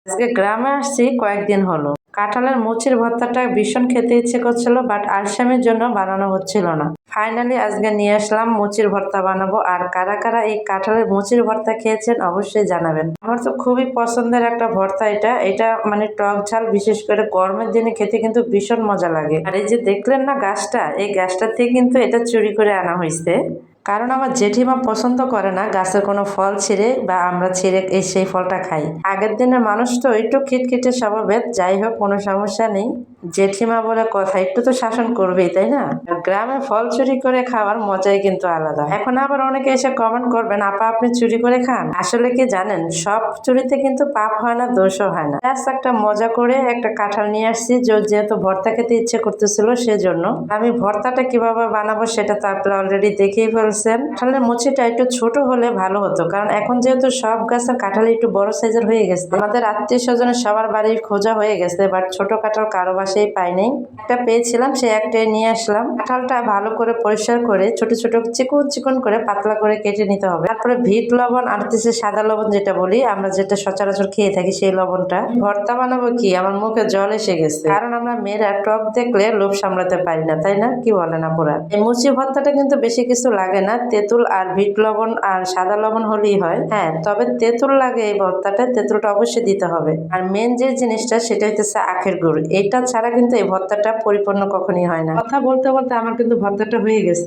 আজকে গ্রামে আসছি কয়েকদিন হলো। কাঁঠালের মুচির ভর্তাটা ভীষণ খেতে ইচ্ছে করছিল, বাট আলসামির জন্য বানানো হচ্ছিল না। ফাইনালি আজকে নিয়ে আসলাম মুচির ভর্তা বানাবো। আর কারা কারা এই কাঁঠালের মুচির ভর্তা খেয়েছেন অবশ্যই জানাবেন। আমার তো খুবই পছন্দের একটা ভর্তা এটা। এটা মানে টক ঝাল, বিশেষ করে গরমের দিনে খেতে কিন্তু ভীষণ মজা লাগে। আর এই যে দেখলেন না গাছটা, এই গাছটা থেকে কিন্তু এটা চুরি করে আনা হয়েছে। কারণ আমার জেঠিমা পছন্দ করে না গাছের কোনো ফল ছিঁড়ে বা আমরা ছিঁড়ে সেই ফলটা খাই। আগের দিনের মানুষ তো একটু খিটখিটে স্বভাবের, যাই হোক কোনো সমস্যা নেই। জেঠিমা বলে কথা, একটু তো শাসন করবেই, তাই না? গ্রামে ফল চুরি করে খাওয়ার মজাই কিন্তু আলাদা। এখন আবার অনেকে এসে কমেন্ট করবেন, আপা আপনি চুরি করে খান। আসলে কি জানেন, সব চুরিতে কিন্তু পাপ হয় না, দোষও হয় না। জাস্ট একটা মজা করে একটা কাঁঠাল নিয়ে আসছি, যেহেতু ভর্তা খেতে ইচ্ছে করতেছিল সেজন্য। আমি ভর্তাটা কিভাবে বানাবো সেটা তো আপনারা অলরেডি দেখেই ফেলছেন। কাঁঠালের মুচিটা একটু ছোট হলে ভালো হতো, কারণ এখন যেহেতু সব গাছের কাঁঠাল একটু বড় সাইজের হয়ে গেছে। আমাদের আত্মীয় স্বজনের সবার বাড়ি খোঁজা হয়ে গেছে, বাট ছোট কাঁঠাল কারো বাসায় পাই নাই। একটা পেয়েছিলাম, সে একটাই নিয়ে আসলাম। কাঁঠালটা ভালো করে পরিষ্কার করে ছোট ছোট চিকন চিকন করে পাতলা করে কেটে নিতে হবে। তারপরে ভিট লবণ আর সাদা লবণ যেটা বলি আমরা, যেটা সচরাচর খেয়ে থাকি, সেই লবণটা। ভর্তা বানাবো কি, আমার মুখে জল এসে গেছে, কারণ আমরা মেয়েরা টক দেখলে লোভ সামলাতে পারি না, তাই না? কি বলেন আপুরা? এই মুচি ভর্তাটা কিন্তু বেশি কিছু লাগে না, তেঁতুল আর ভিট লবণ আর সাদা লবণ হলেই হয়। হ্যাঁ, তবে তেঁতুল লাগে এই ভর্তাটা, তেঁতুলটা অবশ্যই দিতে হবে। আর মেন যে জিনিসটা সেটা হচ্ছে আখের গুড়। এটা ছাড়া কিন্তু এই ভর্তাটা পরিপূর্ণ কখনই হয় না। কথা বলতে বলতে আমার কিন্তু ভর্তাটা হয়ে গেছে।